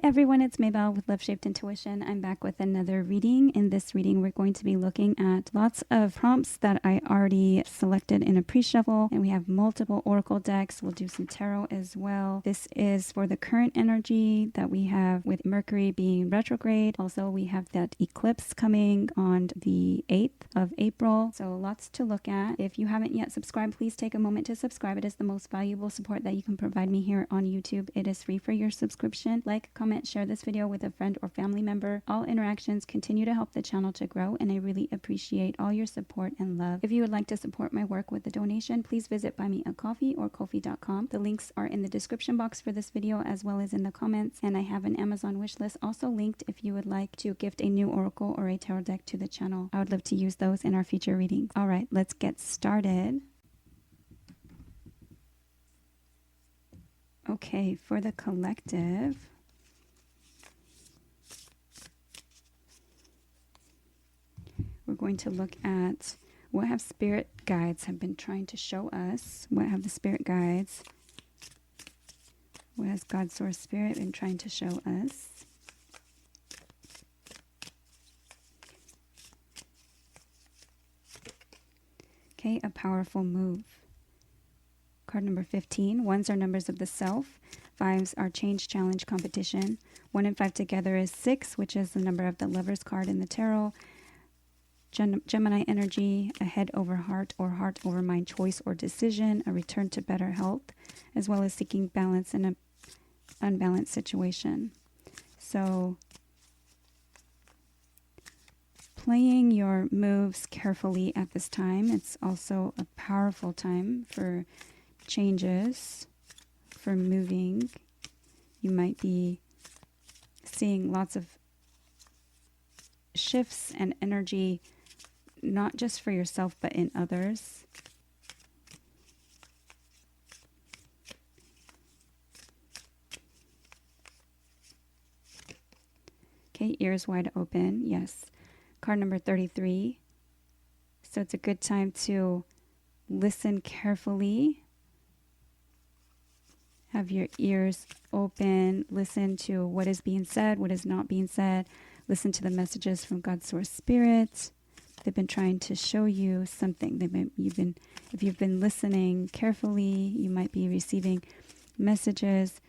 Hi everyone, it's Maybelle with Love Shaped Intuition. I'm back with another reading. In this reading, we're going to be looking at lots of prompts that I already selected in a pre-shuffle, and we have multiple oracle decks. We'll do some tarot as well. This is for the current energy that we have with Mercury being retrograde. Also, we have that eclipse coming on the 8th of April. So lots to look at. If you haven't yet subscribed, please take a moment to subscribe. It is the most valuable support that you can provide me here on YouTube. It is free for your subscription. Like, comment, share this video with a friend or family member. All interactions continue to help the channel to grow, and I really appreciate all your support and love. If you would like to support my work with a donation, please visit Buy Me a Coffee or Ko-fi.com. The links are in the description box for this video as well as in the comments, and I have an Amazon wish list also linked if you would like to gift a new oracle or a tarot deck to the channel. I would love to use those in our future readings. All right, let's get started. Okay, for the collective, we're going to look at what have spirit guides have been trying to show us. What have the spirit guides, what has God Source Spirit been trying to show us? Okay, a powerful move. Card number 15. Ones are numbers of the self. Fives are change, challenge, competition. 1 and 5 together is 6, which is the number of the Lover's card in the tarot. Gemini energy, a head over heart or heart over mind choice or decision, a return to better health, as well as seeking balance in an unbalanced situation. So, playing your moves carefully at this time. It's also a powerful time for changes, for moving. You might be seeing lots of shifts and energy, not just for yourself, but in others. Okay, ears wide open. Yes. Card number 33. So it's a good time to listen carefully. Have your ears open. Listen to what is being said, what is not being said. Listen to the messages from God's Source Spirit. They've been trying to show you something. If you've been listening carefully, you might be receiving messages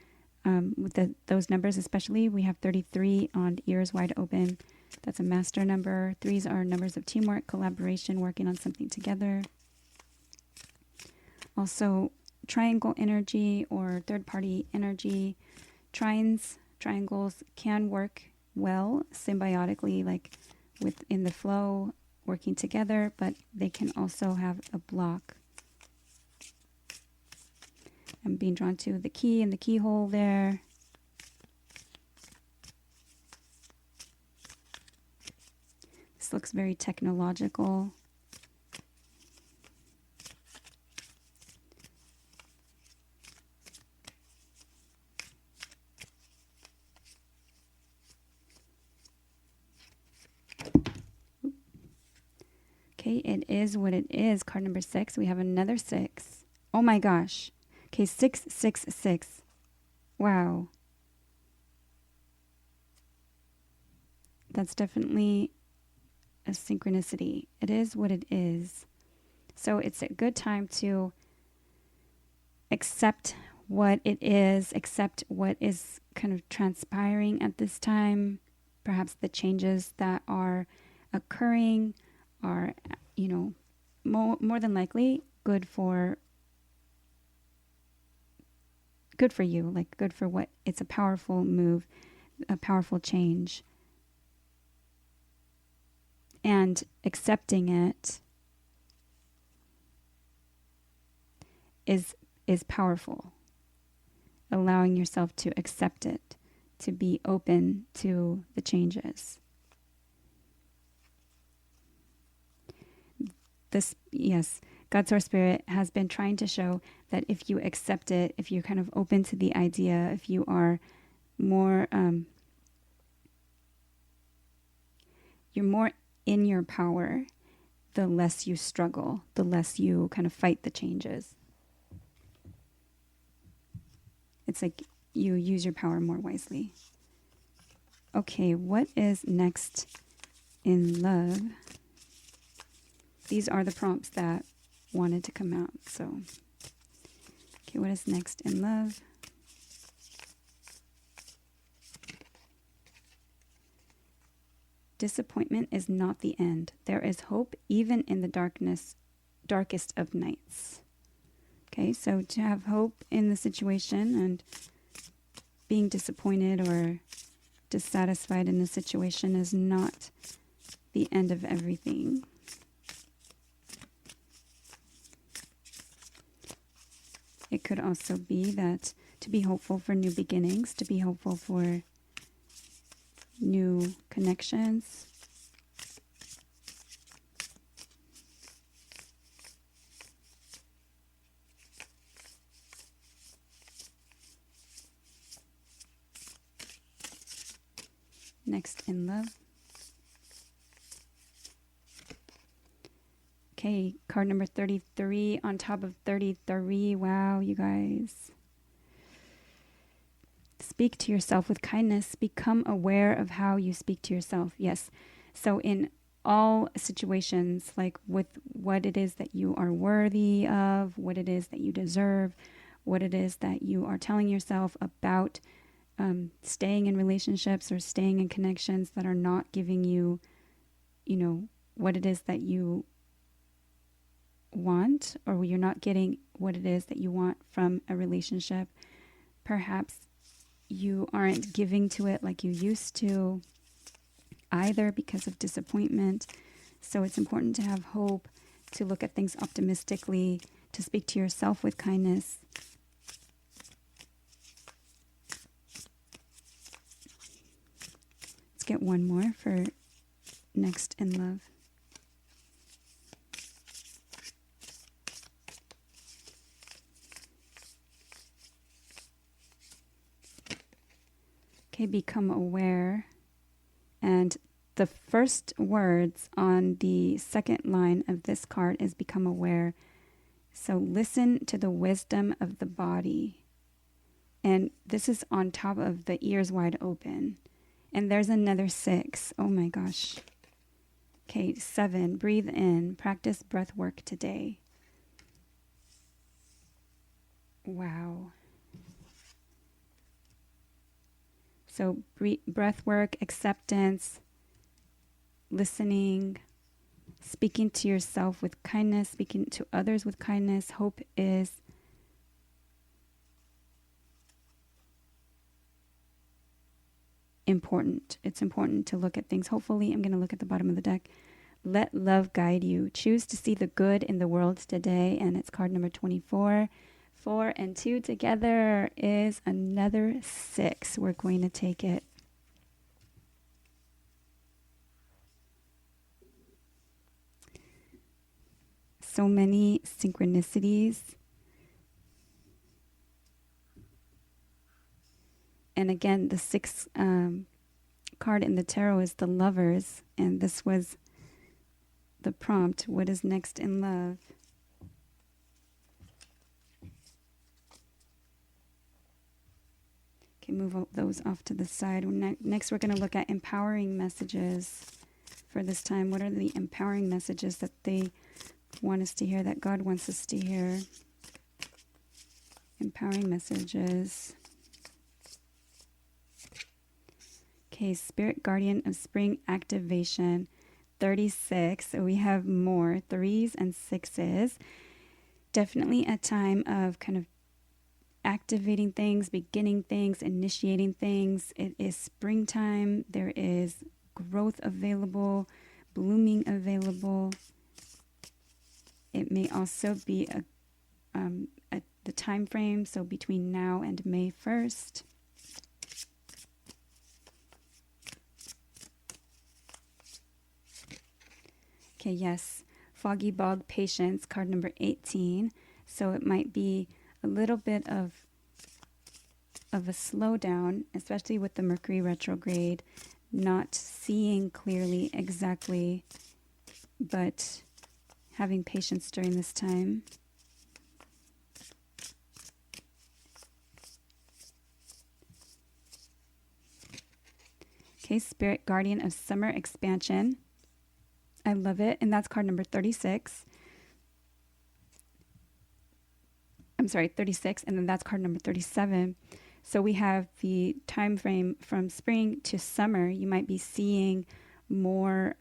with those numbers. Especially, we have 33 on ears wide open. That's a master number. 3s are numbers of teamwork, collaboration, working on something together. Also, triangle energy or third-party energy. Triangles can work well symbiotically, like within the flow, working together, but they can also have a block. I'm being drawn to the key and the keyhole there. This looks very technological. Okay, it is what it is. Card number 6. We have another 6. Oh my gosh. Okay, 666. Wow. That's definitely a synchronicity. It is what it is. So it's a good time to accept what it is, accept what is kind of transpiring at this time. Perhaps the changes that are occurring are, more than likely good for you, like good for what it's a powerful move, a powerful change. And accepting it is powerful. Allowing yourself to accept it, to be open to the changes. Yes, God's Source Spirit has been trying to show that if you accept it, if you're kind of open to the idea, if you are more, you're more in your power, the less you struggle, the less you kind of fight the changes. It's like you use your power more wisely. Okay, what is next in love? These are the prompts that wanted to come out. So, okay, what is next in love? Disappointment is not the end. There is hope even in the darkest of nights. Okay, so to have hope in the situation and being disappointed or dissatisfied in a situation is not the end of everything. It could also be that to be hopeful for new beginnings, to be hopeful for new connections. Next in love. Okay, card number 33 on top of 33. Wow, you guys. Speak to yourself with kindness. Become aware of how you speak to yourself. Yes. So in all situations, like with what it is that you are worthy of, what it is that you deserve, what it is that you are telling yourself about staying in relationships or staying in connections that are not giving you, what it is that you want, or you're not getting what it is that you want from a relationship. Perhaps you aren't giving to it like you used to either because of disappointment. So it's important to have hope, to look at things optimistically, to speak to yourself with kindness. Let's get one more for next in love. Okay, become aware. And the first words on the second line of this card is become aware. So listen to the wisdom of the body. And this is on top of the ears wide open. And there's another 6. Oh my gosh. Okay, 7. Breathe in. Practice breath work today. Wow. So breath work, acceptance, listening, speaking to yourself with kindness, speaking to others with kindness. Hope is important. It's important to look at things. Hopefully, I'm going to look at the bottom of the deck. Let love guide you. Choose to see the good in the world today. And it's card number 24. 4 and 2 together is another 6. We're going to take it. So many synchronicities. And again, the 6th card in the tarot is the Lovers. And this was the prompt. What is next in love? Okay, move those off to the side. Next, we're going to look at empowering messages for this time. What are the empowering messages that they want us to hear, that God wants us to hear? Empowering messages. Okay, Spirit Guardian of Spring activation, 36. So we have more 3s and 6s. Definitely a time of kind of activating things, beginning things, initiating things. It is springtime. There is growth available, blooming available. It may also be the time frame, so between now and May 1st. Okay, yes, Foggy Bog Patience, card number 18. So it might be a little bit of a slowdown, especially with the Mercury retrograde, not seeing clearly exactly, but having patience during this time. Okay, Spirit Guardian of Summer Expansion. I love it. And that's card number 36. I'm sorry, 36. And then that's card number 37. So we have the time frame from spring to summer. You might be seeing more,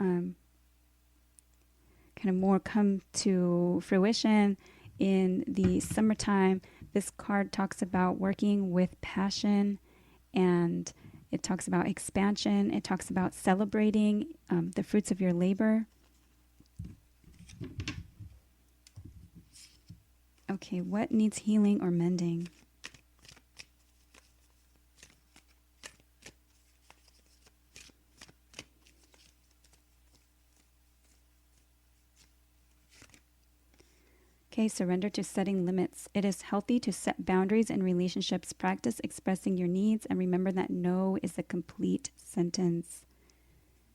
more come to fruition in the summertime. This card talks about working with passion, and it talks about expansion. It talks about celebrating the fruits of your labor. Okay, what needs healing or mending? Okay, surrender to setting limits. It is healthy to set boundaries in relationships. Practice expressing your needs and remember that no is a complete sentence.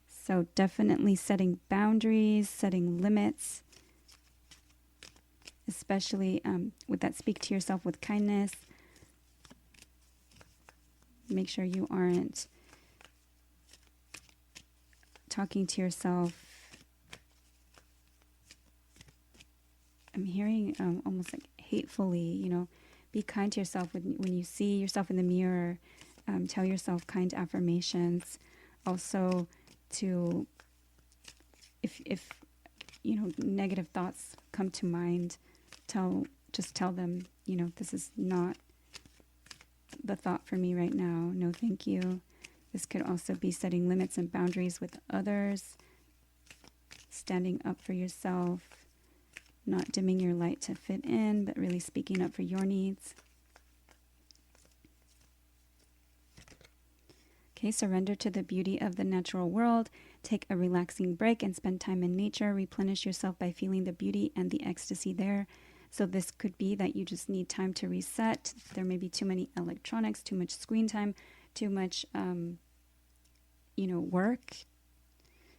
So definitely setting boundaries, setting limits, especially with that speak to yourself with kindness. Make sure you aren't talking to yourself. I'm hearing almost like hatefully, be kind to yourself when you see yourself in the mirror. Tell yourself kind affirmations. Also, to if negative thoughts come to mind, just tell them, this is not the thought for me right now. No, thank you. This could also be setting limits and boundaries with others, standing up for yourself, not dimming your light to fit in, but really speaking up for your needs. Okay, surrender to the beauty of the natural world. Take a relaxing break and spend time in nature. Replenish yourself by feeling the beauty and the ecstasy there. So this could be that you just need time to reset. There may be too many electronics, too much screen time, too much, work.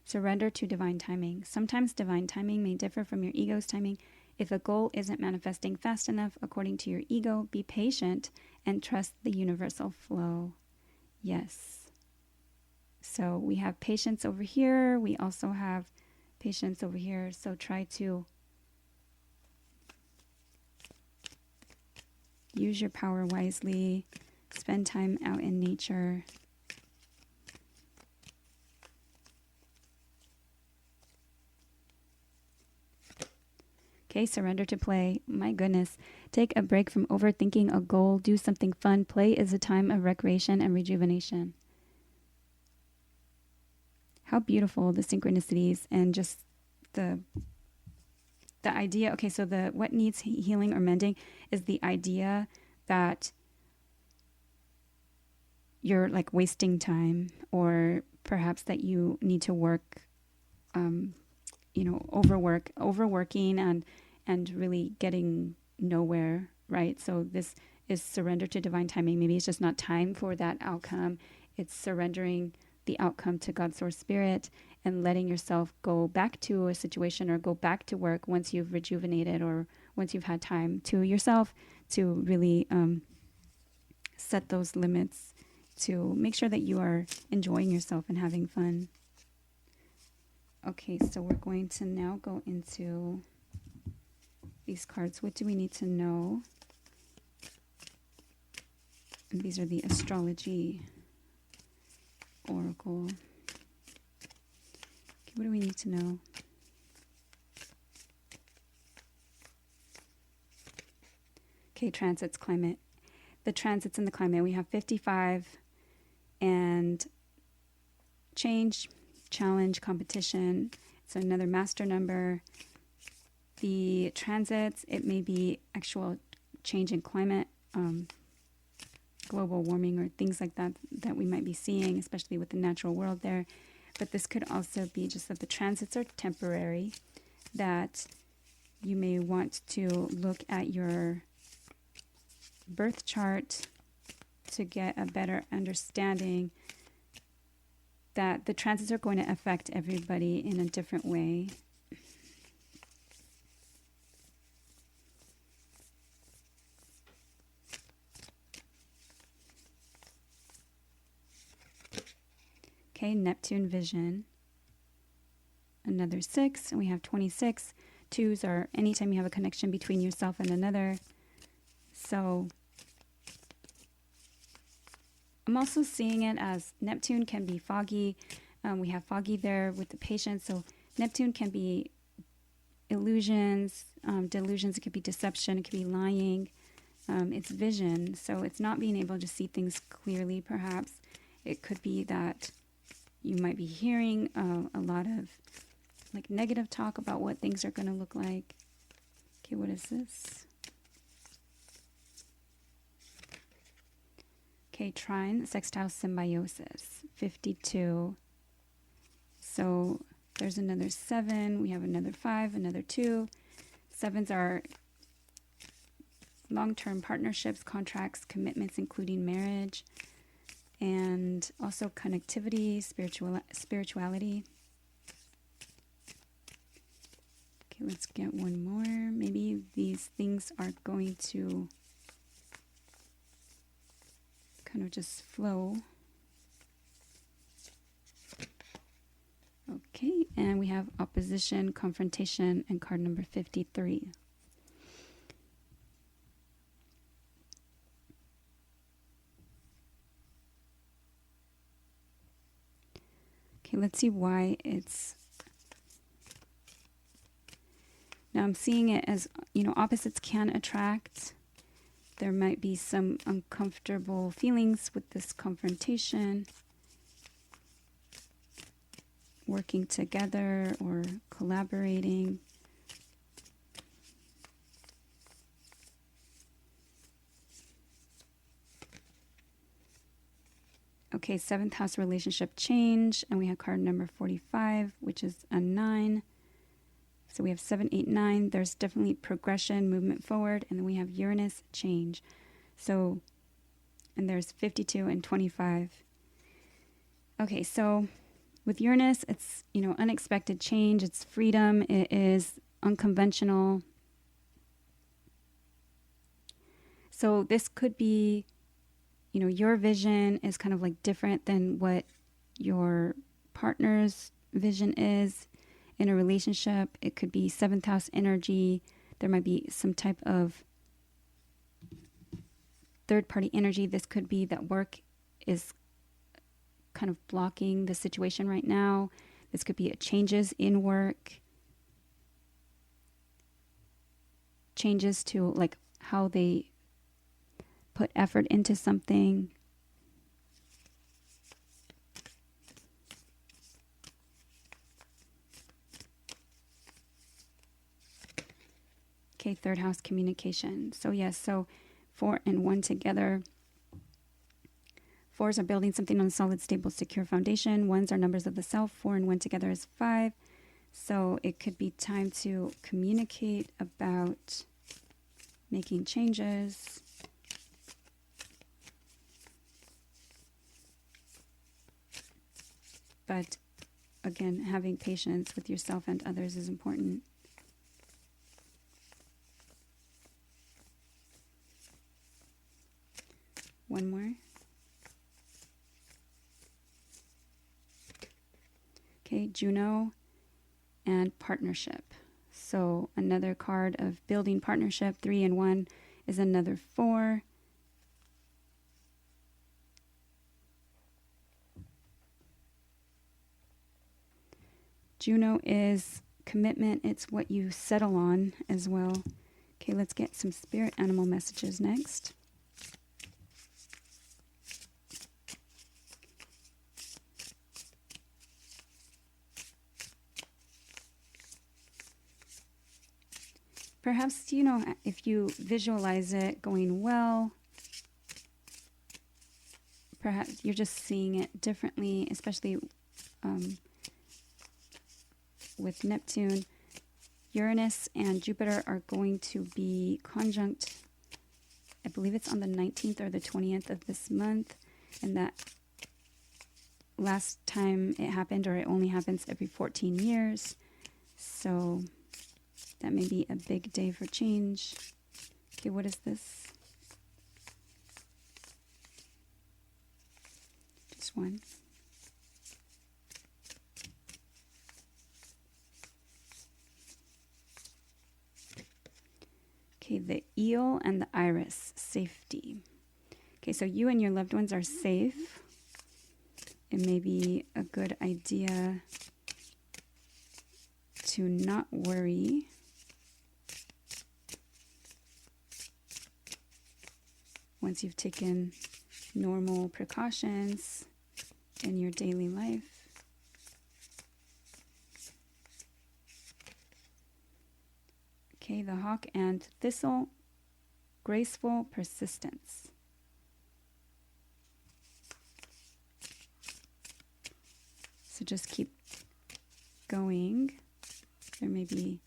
Surrender to divine timing. Sometimes divine timing may differ from your ego's timing. If a goal isn't manifesting fast enough according to your ego, be patient and trust the universal flow. Yes. So we have patience over here. We also have patience over here. So try to use your power wisely. Spend time out in nature. Okay, surrender to play. My goodness. Take a break from overthinking a goal. Do something fun. Play is a time of recreation and rejuvenation. How beautiful the synchronicities and just the idea. Okay, so what needs healing or mending is the idea that you're like wasting time, or perhaps that you need to work, overworking and really getting nowhere, right? So this is surrender to divine timing. Maybe it's just not time for that outcome. It's surrendering the outcome to God's source spirit and letting yourself go back to a situation or go back to work once you've rejuvenated or once you've had time to yourself to really set those limits to make sure that you are enjoying yourself and having fun. Okay, so we're going to now go into these cards. What do we need to know? And these are the astrology oracle. Okay, what do we need to know? Okay, transits, climate. The transits in the climate. We have 55 and change, challenge, competition. So another master number. The transits, it may be actual change in climate, global warming or things like that we might be seeing, especially with the natural world there. But this could also be just that the transits are temporary, that you may want to look at your birth chart to get a better understanding that the transits are going to affect everybody in a different way. Okay, Neptune vision. Another 6, and we have 26. 2s are anytime you have a connection between yourself and another. So I'm also seeing it as Neptune can be foggy. We have foggy there with the patient. So Neptune can be illusions, delusions. It could be deception. It could be lying. It's vision. So it's not being able to see things clearly, perhaps. It could be that you might be hearing a lot of like negative talk about what things are going to look like. Okay, what is this? Okay, trine, sextile symbiosis, 52. So there's another 7. We have another 5, another 2. 7s are long-term partnerships, contracts, commitments, including marriage, and also connectivity, spirituality. Okay, let's get one more. Maybe these things are going to kind of just flow. Okay, and we have opposition, confrontation, and card number 53. Okay, let's see why it's... Now I'm seeing it as, opposites can attract. There might be some uncomfortable feelings with this confrontation, working together or collaborating. Okay, 7th house relationship change, and we have card number 45, which is a 9. So we have 7, 8, 9. There's definitely progression, movement forward. And then we have Uranus change. So, and there's 52 and 25. Okay, so with Uranus, it's, unexpected change. It's freedom. It is unconventional. So this could be, your vision is kind of like different than what your partner's vision is. In a relationship, it could be 7th house energy. There might be some type of third-party energy. This could be that work is kind of blocking the situation right now. This could be changes in work, changes to like how they put effort into something. Okay, 3rd house communication. So yes, so 4 and 1 together. 4s are building something on a solid, stable, secure foundation. 1s are numbers of the self. 4 and 1 together is 5. So it could be time to communicate about making changes. But again, having patience with yourself and others is important. One more. Okay, Juno and partnership. So another card of building partnership. 3 and 1 is another 4. Juno is commitment. It's what you settle on as well. Okay, let's get some spirit animal messages next. Perhaps, if you visualize it going well, perhaps you're just seeing it differently, especially with Neptune. Uranus and Jupiter are going to be conjunct. I believe it's on the 19th or the 20th of this month. And that last time it happened, or it only happens every 14 years. So that may be a big day for change. Okay, what is this? Just one. eel and the iris, safety. Okay, so you and your loved ones are safe. It may be a good idea to not worry. Once you've taken normal precautions in your daily life. Okay, the hawk and thistle, graceful persistence. So just keep going. There may be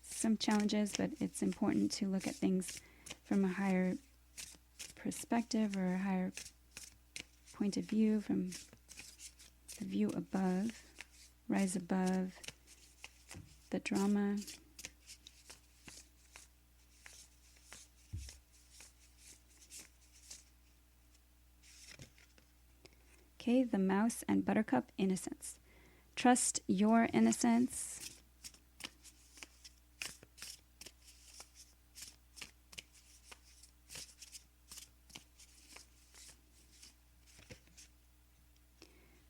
some challenges, but it's important to look at things from a higher perspective or a higher point of view, from the view above, rise above the drama. Okay, the mouse and buttercup, innocence. Trust your innocence.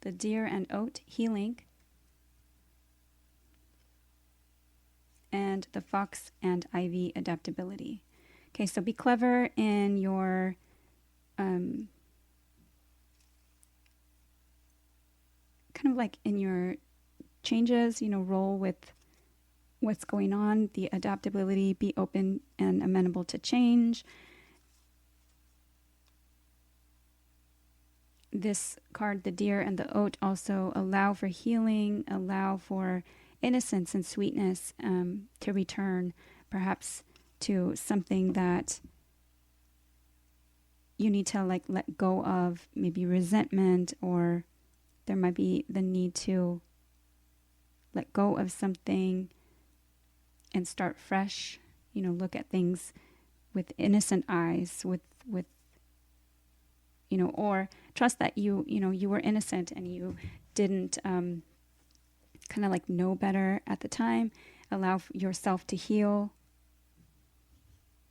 The deer and oat, healing. And the fox and ivy, adaptability. Okay, so be clever in your kind of like in your changes, roll with what's going on, the adaptability, be open and amenable to change. This card, the deer and the oat, also allow for healing, allow for innocence and sweetness to return, perhaps to something that you need to let go of, maybe resentment, or there might be the need to let go of something and start fresh, look at things with innocent eyes, with or trust that you were innocent and you didn't kind of know better at the time. Allow yourself to heal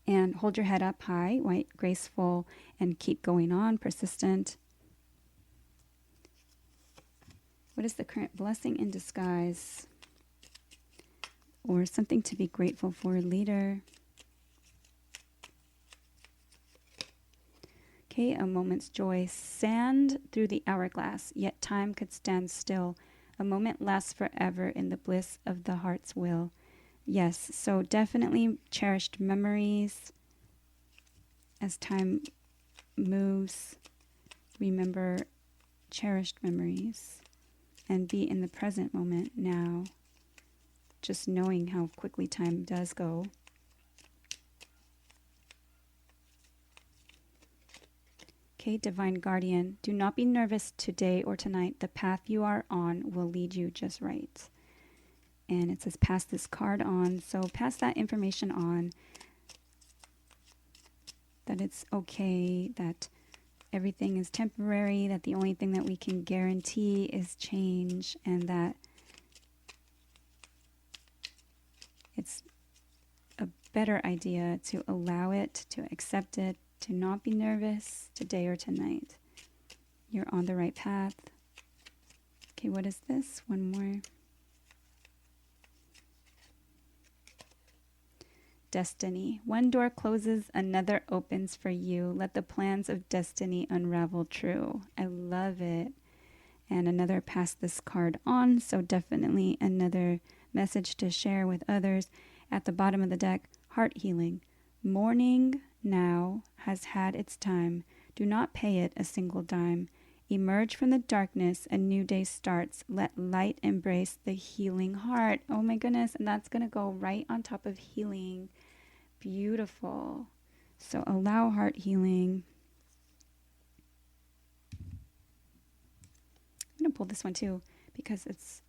and hold your head up high, white, graceful, and keep going on, persistent. What is the current blessing in disguise? Or something to be grateful for, leader. Okay, a moment's joy. Sand through the hourglass, yet time could stand still. A moment lasts forever in the bliss of the heart's will. Yes, so definitely cherished memories. As time moves, remember cherished memories and be in the present moment now. Just knowing how quickly time does go. Okay, Divine Guardian, do not be nervous today or tonight. The path you are on will lead you just right. And it says pass this card on. So pass that information on. That it's okay, that everything is temporary, that the only thing that we can guarantee is change, and that it's a better idea to allow it, to accept it, to not be nervous today or tonight. You're on the right path. Okay, what is this? One more. Destiny. One door closes, another opens for you. Let the plans of destiny unravel true. I love it. And another pass this card on. So definitely another message to share with others. At the bottom of the deck, heart healing. Morning now has had its time. Do not pay it a single dime. Emerge from the darkness, a new day starts. Let light embrace the healing heart. Oh my goodness, and that's going to go right on top of healing. Beautiful. So allow heart healing. I'm going to pull this one too because it's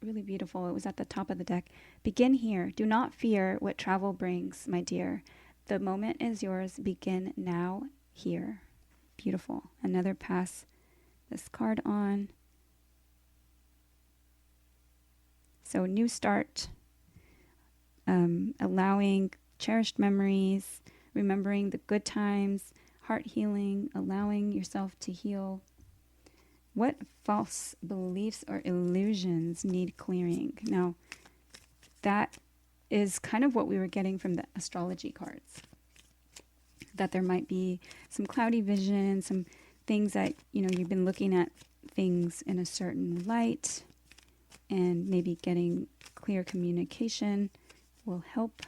really beautiful. It was at the top of the deck. Begin here. Do not fear what travel brings, my dear. The moment is yours. Begin now, here. Beautiful. Another pass this card on. So new start, allowing cherished memories, remembering the good times, heart healing, allowing yourself to heal. What false beliefs or illusions need clearing? Now, that is kind of what we were getting from the astrology cards. That there might be some cloudy vision, some things that, you've been looking at things in a certain light, and maybe getting clear communication will help.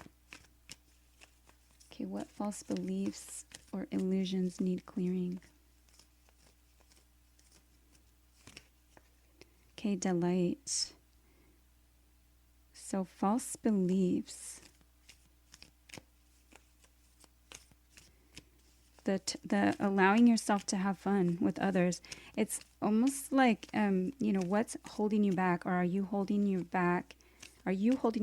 Okay, what false beliefs or illusions need clearing? Okay, delight. So false beliefs. The allowing yourself to have fun with others. It's almost like, what's holding you back? Or are you holding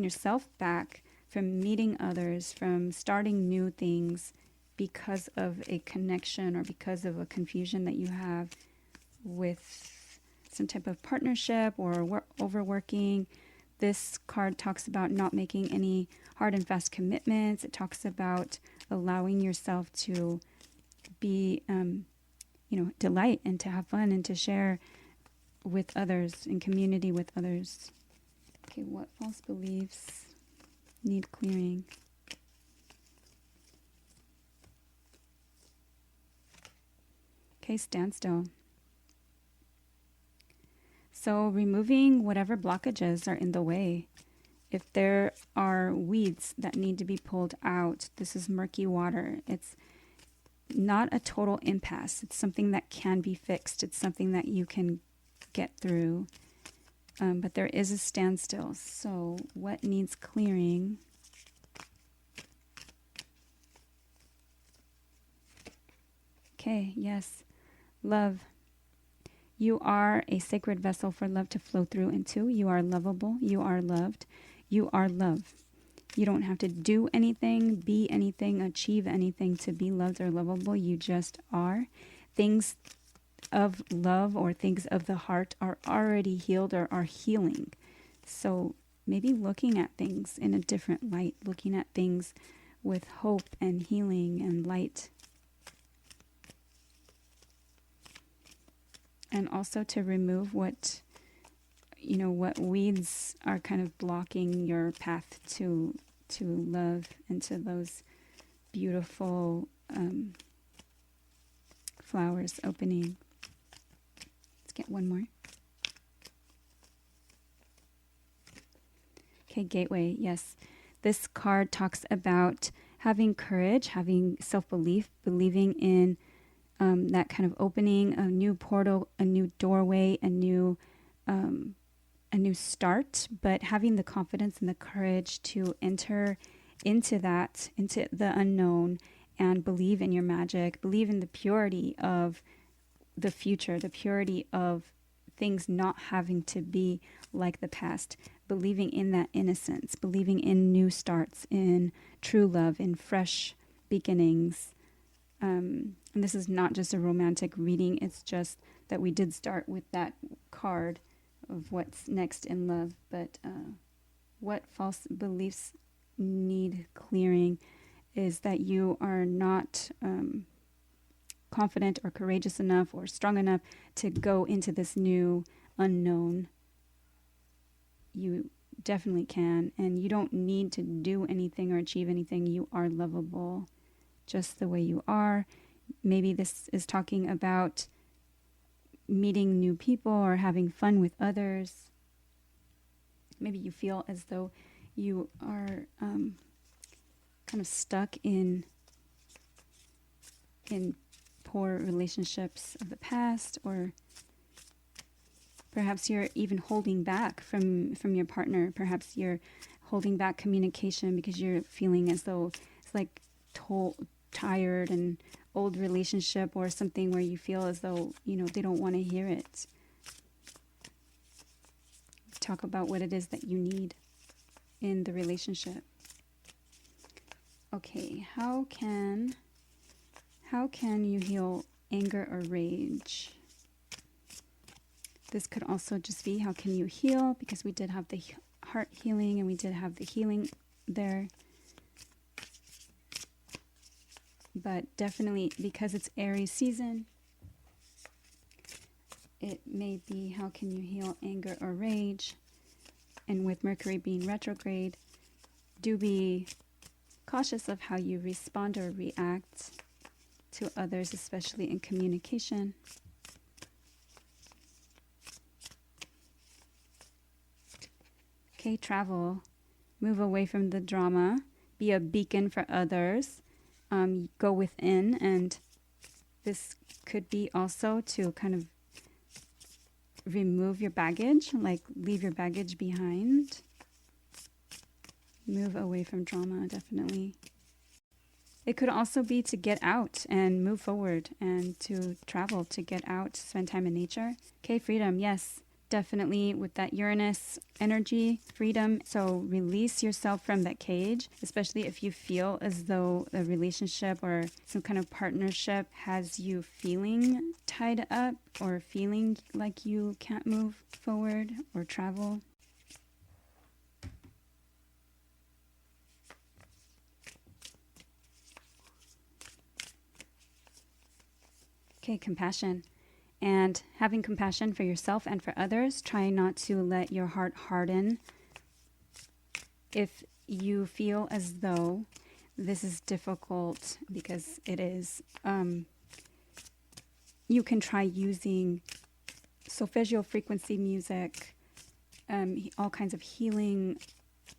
yourself back from meeting others, from starting new things because of a connection or because of a confusion that you have with some type of partnership or overworking? This card talks about not making any hard and fast commitments. It talks about allowing yourself to be, delight and to have fun and to share with others, in community with others. Okay, what false beliefs need clearing? Okay, standstill. So removing whatever blockages are in the way. If there are weeds that need to be pulled out, this is murky water. It's not a total impasse. It's something that can be fixed. It's something that you can get through. But there is a standstill. So what needs clearing? Okay, yes. Love. You are a sacred vessel for love to flow through into. You are lovable. You are loved. You are love. You don't have to do anything, be anything, achieve anything to be loved or lovable. You just are. Things of love or things of the heart are already healed or are healing. So maybe looking at things in a different light, looking at things with hope and healing and light. And also to remove what weeds are kind of blocking your path to love and to those beautiful flowers opening. Let's get one more. Okay, gateway. Yes. This card talks about having courage, having self-belief, believing in that kind of opening, a new portal, a new doorway, a new start, but having the confidence and the courage to enter into the unknown, and believe in your magic, believe in the purity of the future, the purity of things not having to be like the past, believing in that innocence, believing in new starts, in true love, in fresh beginnings. And this is not just a romantic reading, it's just that we did start with that card of what's next in love. But what false beliefs need clearing is that you are not confident or courageous enough or strong enough to go into this new unknown. You definitely can, and you don't need to do anything or achieve anything. You are lovable just the way you are. Maybe this is talking about meeting new people or having fun with others. Maybe you feel as though you are kind of stuck in poor relationships of the past, or perhaps you're even holding back from your partner. Perhaps you're holding back communication because you're feeling as though it's like tired and old relationship, or something where you feel as though they don't want to hear it. Talk about what it is that you need in the relationship. Okay, how can you heal anger or rage? This could also just be, how can you heal? Because we did have the heart healing and we did have the healing there. but definitely because it's Aries season, it may be how can you heal anger or rage. And with Mercury being retrograde, do be cautious of how you respond or react to others, especially in communication. Okay, travel. Move away from the drama. Be a beacon for others. Go within, and this could be also to kind of remove your baggage, like leave your baggage behind. Move away from drama, definitely. It could also be to get out and move forward and to travel, to get out, to spend time in nature. Okay, freedom, yes, definitely with that Uranus energy, freedom. So release yourself from that cage, especially if you feel as though a relationship or some kind of partnership has you feeling tied up or feeling like you can't move forward or travel. Okay, compassion. And having compassion for yourself and for others. Try not to let your heart harden. If you feel as though this is difficult, because it is, you can try using solfeggio frequency music, all kinds of healing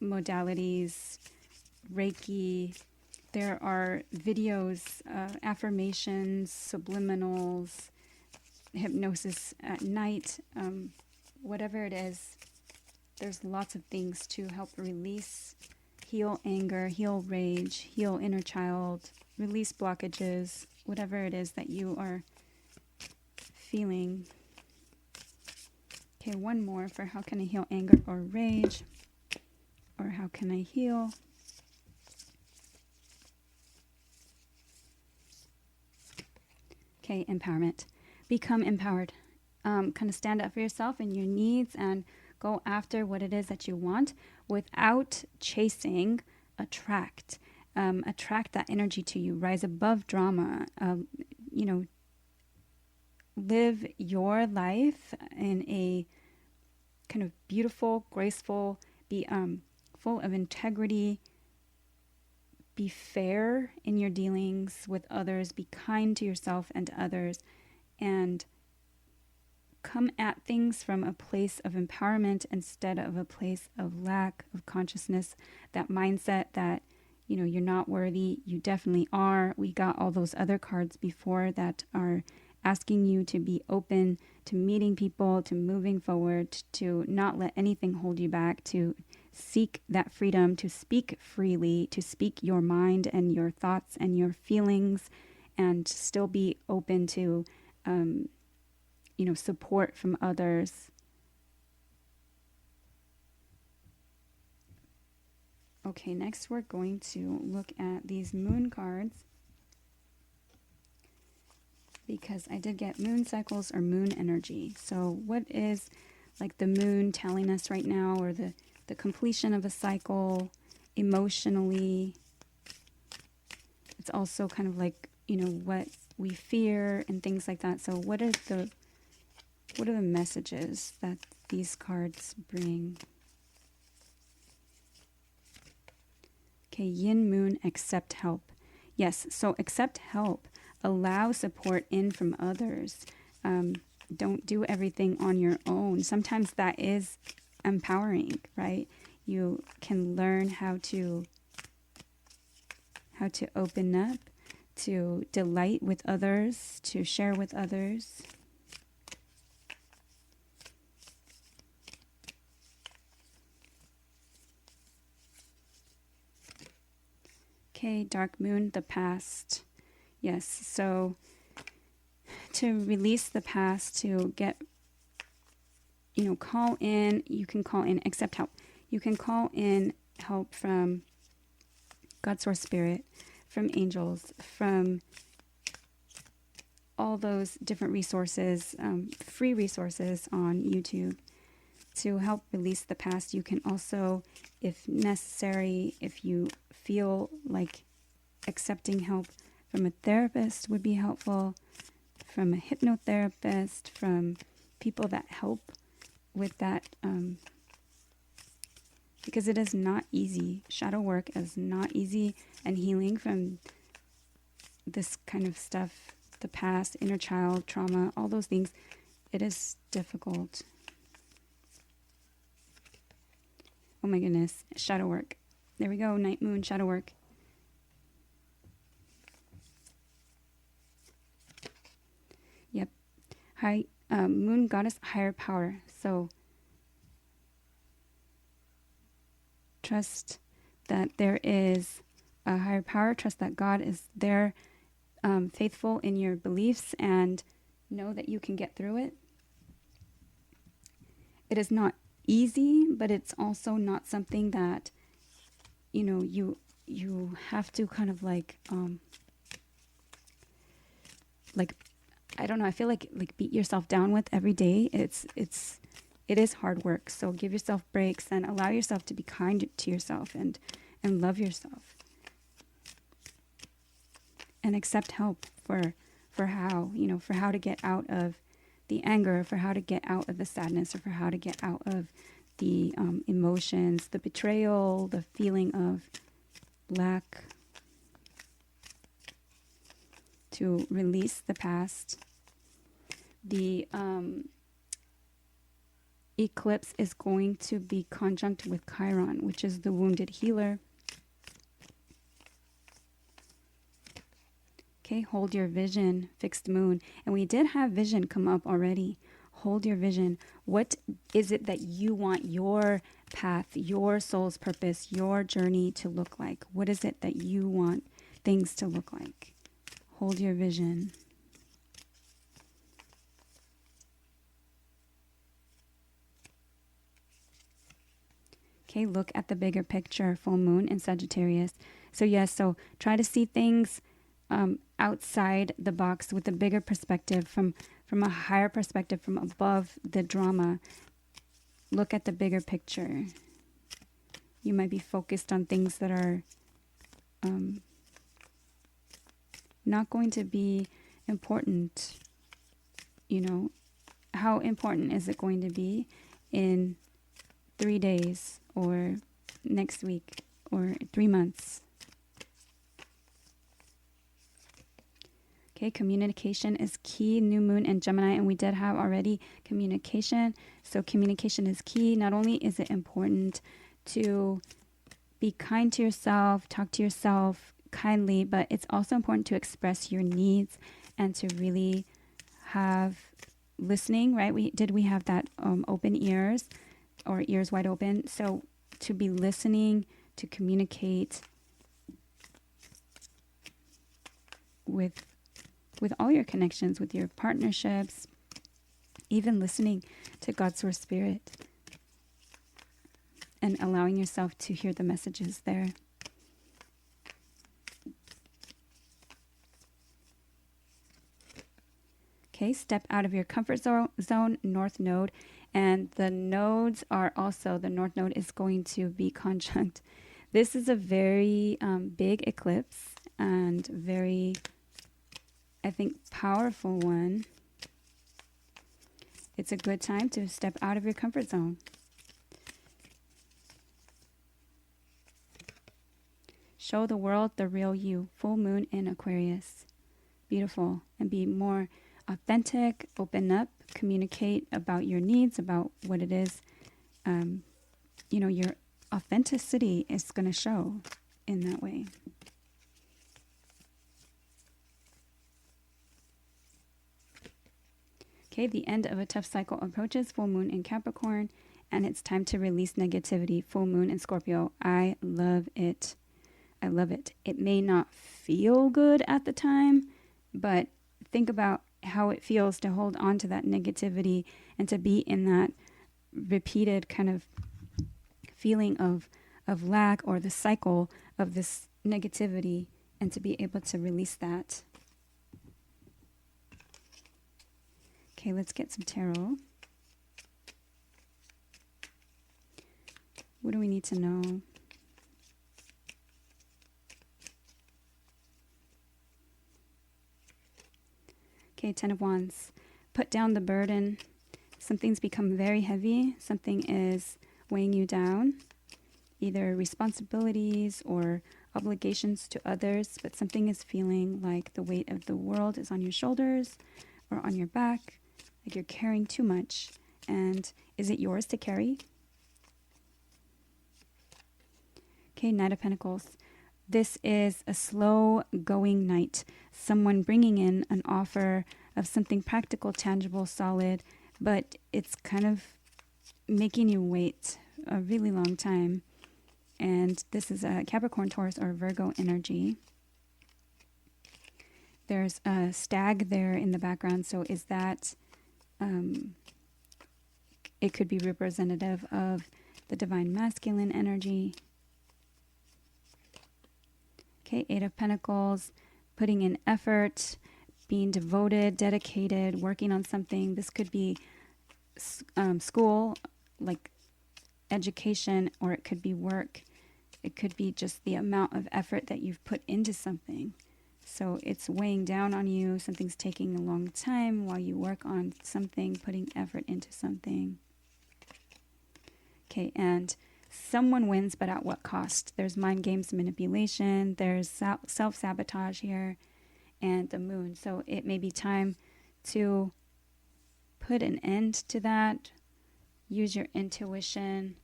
modalities, Reiki. There are videos, affirmations, subliminals, hypnosis at night, whatever it is. There's lots of things to help release, heal anger, heal rage, heal inner child, release blockages, whatever it is that you are feeling. Okay, one more for how can I heal anger or rage, or how can I heal? Okay, empowerment. Become empowered. Kind of stand up for yourself and your needs and go after what it is that you want without chasing. Attract that energy to you. Rise above drama. Live your life in a kind of beautiful, graceful, be full of integrity. Be fair in your dealings with others. Be kind to yourself and to others. And come at things from a place of empowerment instead of a place of lack of consciousness. That mindset that, you're not worthy. You definitely are. We got all those other cards before that are asking you to be open to meeting people, to moving forward, to not let anything hold you back, to seek that freedom, to speak freely, to speak your mind and your thoughts and your feelings, and still be open to, support from others. Okay, next we're going to look at these moon cards, because I did get moon cycles or moon energy. So what is like the moon telling us right now, or the completion of a cycle emotionally? It's also kind of like, what we fear and things like that. So what are the messages that these cards bring? Okay, yin moon, accept help. Yes, so accept help. Allow support in from others. Don't do everything on your own. Sometimes that is empowering, right? You can learn how to open up, to delight with others, to share with others. Okay, dark moon, the past. Yes, so to release the past, to get, call in, you can call in, accept help. You can call in help from God, Source, Spirit, from angels, from all those different resources, free resources on YouTube to help release the past. You can also, if necessary, if you feel like accepting help, from a therapist would be helpful, from a hypnotherapist, from people that help with that, because it is not easy. Shadow work is not easy, and healing from this kind of stuff, the past, inner child, trauma, all those things, it is difficult. Oh my goodness, shadow work. There we go, night moon, shadow work. Yep. High moon goddess, higher power. So trust that there is a higher power. Trust that God is there, faithful in your beliefs, and know that you can get through it. It is not easy, but it's also not something that, you know, you have to kind of like I don't know, I feel like beat yourself down with every day. It is hard work. So give yourself breaks and allow yourself to be kind to yourself and love yourself. And accept help for how, you know, for how to get out of the anger, for how to get out of the sadness, or for how to get out of the emotions, the betrayal, the feeling of lack, to release the past. The eclipse is going to be conjunct with Chiron, which is the wounded healer. Okay, hold your vision, fixed moon. And we did have vision come up already. Hold your vision. What is it that you want your path, your soul's purpose, your journey to look like? What is it that you want things to look like? Hold your vision. Okay, look at the bigger picture, full moon in Sagittarius. So yes, so try to see things outside the box with a bigger perspective, from a higher perspective, from above the drama. Look at the bigger picture. You might be focused on things that are not going to be important. You know, how important is it going to be in 3 days or next week or 3 months? Okay, communication is key. New moon in Gemini, and we did have already communication. So communication is key. Not only is it important to be kind to yourself, talk to yourself kindly, but it's also important to express your needs and to really have listening, right? We have that open ears, or ears wide open. So to be listening, to communicate with all your connections, with your partnerships, even listening to God's source spirit and allowing yourself to hear the messages there. Okay, step out of your comfort zone, North Node. And the nodes are also, the North Node is going to be conjunct. This is a very big eclipse and very, I think, powerful one. It's a good time to step out of your comfort zone. Show the world the real you. Full moon in Aquarius. Beautiful. And be more authentic, open up, communicate about your needs, about what it is. You know, your authenticity is going to show in that way. Okay, the end of a tough cycle approaches. Full moon in Capricorn, and it's time to release negativity. Full moon in Scorpio. I love it. I love it. It may not feel good at the time, but think about how it feels to hold on to that negativity and to be in that repeated kind of feeling of lack, or the cycle of this negativity, and to be able to release that. Okay, let's get some tarot. What do we need to know? Okay, Ten of Wands. Put down the burden. Something's become very heavy. Something is weighing you down. Either responsibilities or obligations to others, but something is feeling like the weight of the world is on your shoulders or on your back, like you're carrying too much. And is it yours to carry? Okay, Knight of Pentacles. This is a slow going night. Someone bringing in an offer of something practical, tangible, solid, but it's kind of making you wait a really long time. And this is a Capricorn, Taurus, or Virgo energy. There's a stag there in the background. So is that, it could be representative of the divine masculine energy. Okay, Eight of Pentacles, putting in effort, being devoted, dedicated, working on something. This could be school, like education, or it could be work. It could be just the amount of effort that you've put into something. So it's weighing down on you. Something's taking a long time while you work on something, putting effort into something. Okay, and someone wins, but at what cost? There's mind games, manipulation. There's self-sabotage here, and the moon. So it may be time to put an end to that. Use your intuition.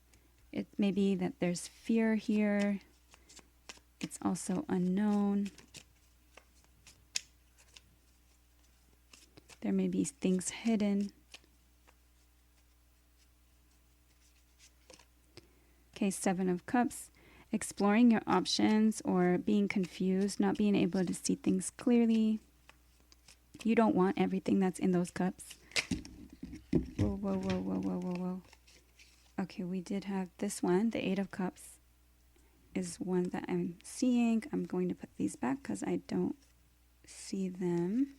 It may be that there's fear here. It's also unknown. There may be things hidden. Okay, Seven of Cups. Exploring your options or being confused, not being able to see things clearly. You don't want everything that's in those cups. Whoa, whoa, whoa, whoa, whoa, whoa, whoa. Okay, we did have this one. The Eight of Cups is one that I'm seeing. I'm going to put these back because I don't see them.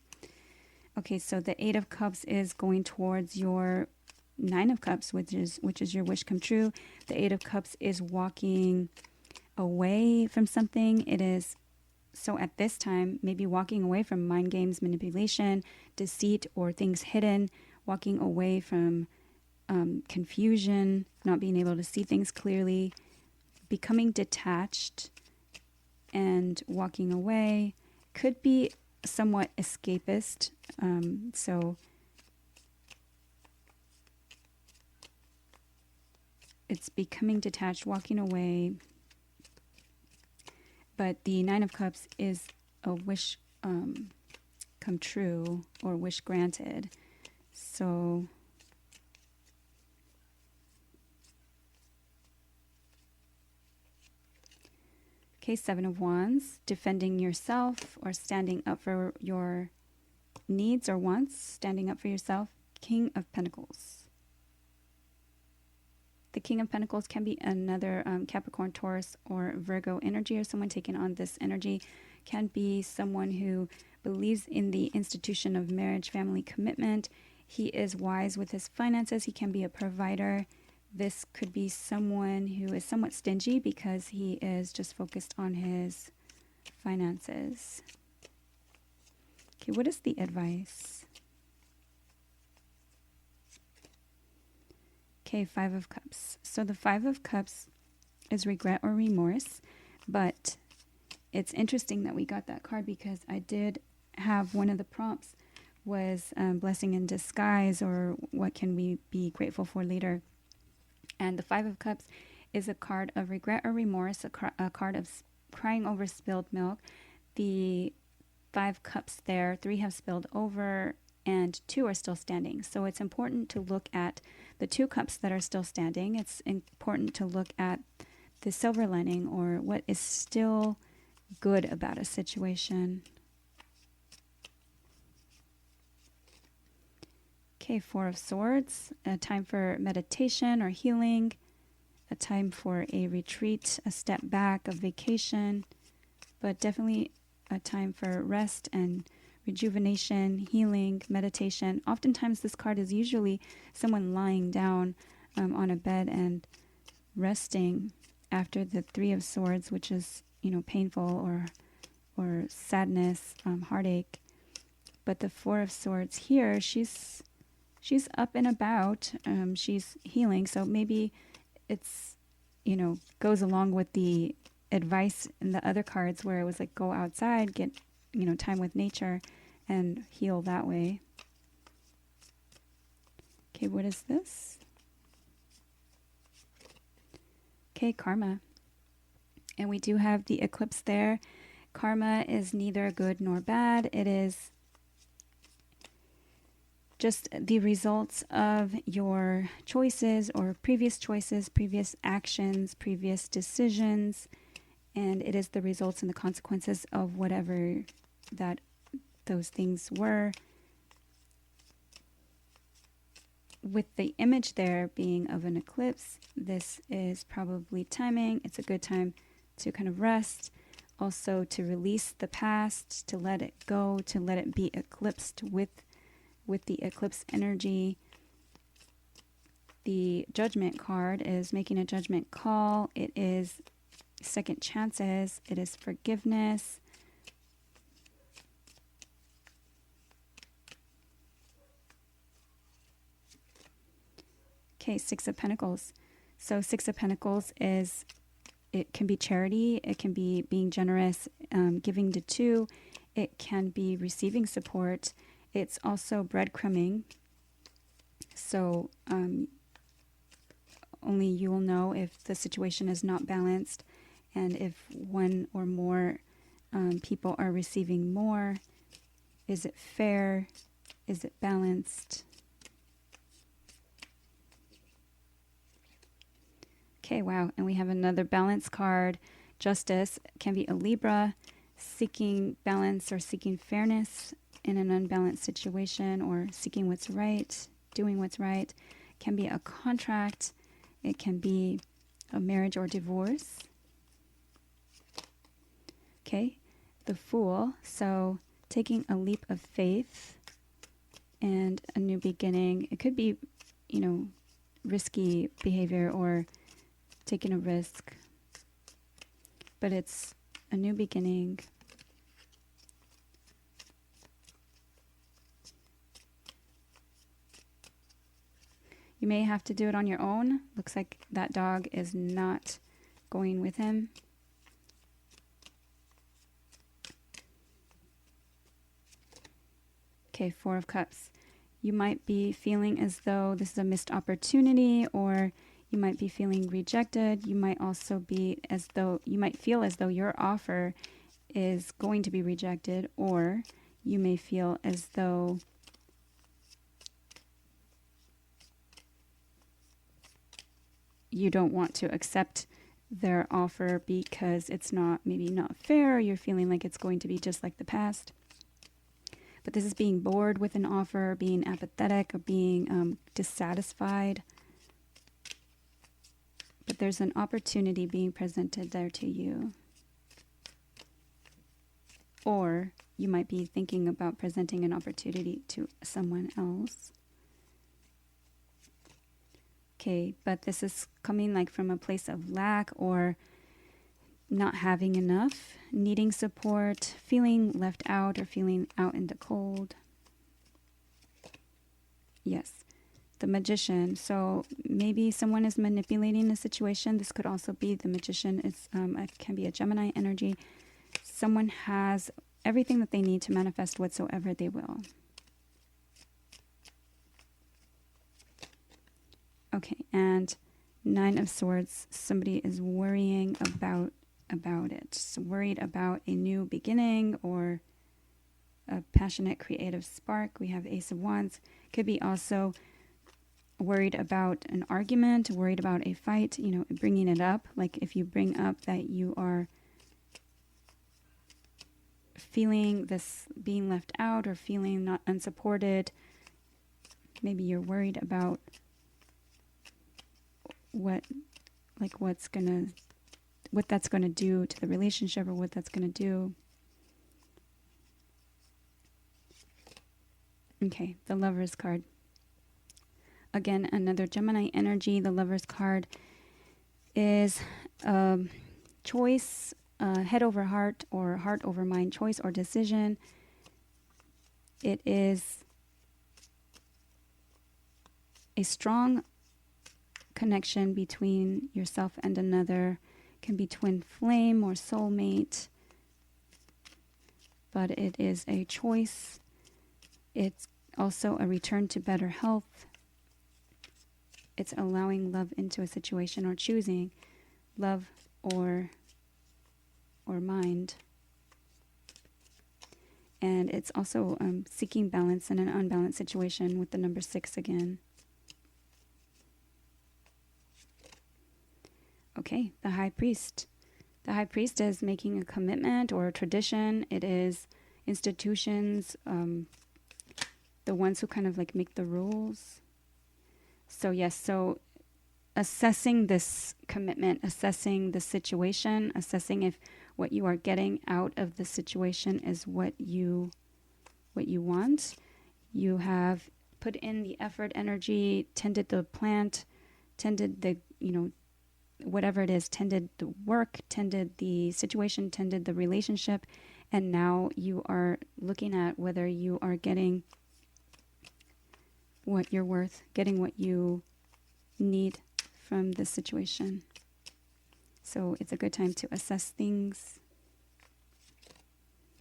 Okay, so the Eight of Cups is going towards your Nine of Cups, which is your wish come true. The Eight of Cups is walking away from something. It is, so at this time, maybe walking away from mind games, manipulation, deceit, or things hidden, walking away from confusion, not being able to see things clearly, becoming detached and walking away. Could be somewhat escapist. So it's becoming detached, walking away. But the Nine of Cups is a wish come true or wish granted. So okay, Seven of Wands, defending yourself or standing up for your needs or wants, standing up for yourself. King of Pentacles. The King of Pentacles can be another Capricorn, Taurus, or Virgo energy, or someone taking on this energy. Can be someone who believes in the institution of marriage, family, commitment. He is wise with his finances. He can be a provider. This could be someone who is somewhat stingy because he is just focused on his finances. Okay, what is the advice? Okay, Five of Cups. So the Five of Cups is regret or remorse, but it's interesting that we got that card because I did have one of the prompts was blessing in disguise, or what can we be grateful for later. And the Five of Cups is a card of regret or remorse, a card of crying over spilled milk. The Five Cups there, three have spilled over and two are still standing. So it's important to look at the two cups that are still standing. It's important to look at the silver lining, or what is still good about a situation. Okay, Four of Swords, a time for meditation or healing, a time for a retreat, a step back, a vacation, but definitely a time for rest and rejuvenation, healing, meditation. Oftentimes this card is usually someone lying down on a bed and resting after the Three of Swords, which is, painful or sadness, heartache. But the Four of Swords here, she's up and about. She's healing. So maybe it's, goes along with the advice in the other cards where it was like, go outside, get, time with nature and heal that way. Okay, what is this? Okay, karma. And we do have the eclipse there. Karma is neither good nor bad. It is just the results of your choices or previous choices, previous actions, previous decisions. And it is the results and the consequences of whatever that those things were. With the image there being of an eclipse, this is probably timing. It's a good time to kind of rest, also to release the past, to let it go, to let it be eclipsed with the eclipse energy. The judgment card is making a judgment call. It is second chances. It is forgiveness. Okay, Six of Pentacles. So Six of Pentacles is, it can be charity. It can be being generous, giving to two. It can be receiving support. It's also breadcrumbing. So only you will know if the situation is not balanced and if one or more people are receiving more. Is it fair? Is it balanced? Okay, wow. And we have another balance card. Justice can be a Libra, seeking balance or seeking fairness in an unbalanced situation, or seeking what's right, doing what's right. Can be a contract. It can be a marriage or divorce. Okay, the Fool. So taking a leap of faith and a new beginning. It could be, risky behavior or taking a risk, but it's a new beginning. You may have to do it on your own. Looks like that dog is not going with him. Okay, Four of Cups. You might be feeling as though this is a missed opportunity, or you might be feeling rejected. You might also be as though, you might feel as though your offer is going to be rejected, or you may feel as though you don't want to accept their offer because it's maybe not fair, or you're feeling like it's going to be just like the past. But this is being bored with an offer, being apathetic, or being dissatisfied. But there's an opportunity being presented there to you. Or you might be thinking about presenting an opportunity to someone else. Okay, but this is coming like from a place of lack or not having enough, needing support, feeling left out or feeling out in the cold. Yes. The Magician. So maybe someone is manipulating the situation. This could also be the Magician. It can be a Gemini energy. Someone has everything that they need to manifest whatsoever they will. Okay, and Nine of Swords. Somebody is worrying about it. So worried about a new beginning or a passionate creative spark. We have Ace of Wands. Could be also worried about an argument, worried about a fight, bringing it up. Like if you bring up that you are feeling this being left out or feeling not unsupported, maybe you're worried about what that's going to do to the relationship, or what that's going to do. Okay, the Lover's card. Again, another Gemini energy. The Lover's card is choice, head over heart or heart over mind, choice or decision. It is a strong connection between yourself and another. It can be twin flame or soulmate, but it is a choice. It's also a return to better health. It's allowing love into a situation or choosing love or mind. And it's also seeking balance in an unbalanced situation with the number 6 again. Okay, the High Priest. The High Priest is making a commitment or a tradition. It is institutions, the ones who kind of like make the rules. So yes, so assessing this commitment, assessing the situation, assessing if what you are getting out of the situation is what you want. You have put in the effort, energy, tended the plant, tended the, whatever it is, tended the work, tended the situation, tended the relationship, and now you are looking at whether you are getting what you're worth, getting what you need from this situation. So it's a good time to assess things.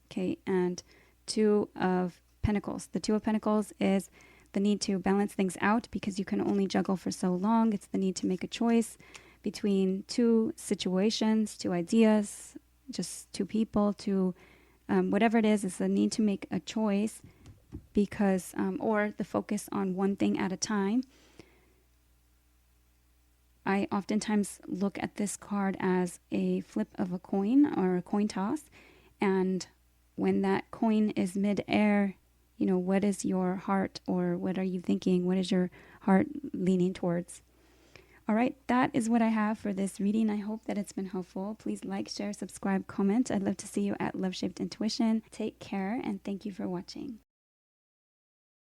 Okay, and 2 of Pentacles. The 2 of Pentacles is the need to balance things out because you can only juggle for so long. It's the need to make a choice between 2 situations, 2 ideas, just 2 people, 2 whatever it is. It's the need to make a choice because, or the focus on one thing at a time. I oftentimes look at this card as a flip of a coin or a coin toss. And when that coin is mid-air, what is your heart, or what are you thinking? What is your heart leaning towards? All right, that is what I have for this reading. I hope that it's been helpful. Please like, share, subscribe, comment. I'd love to see you at Love Shaped Intuition. Take care, and thank you for watching.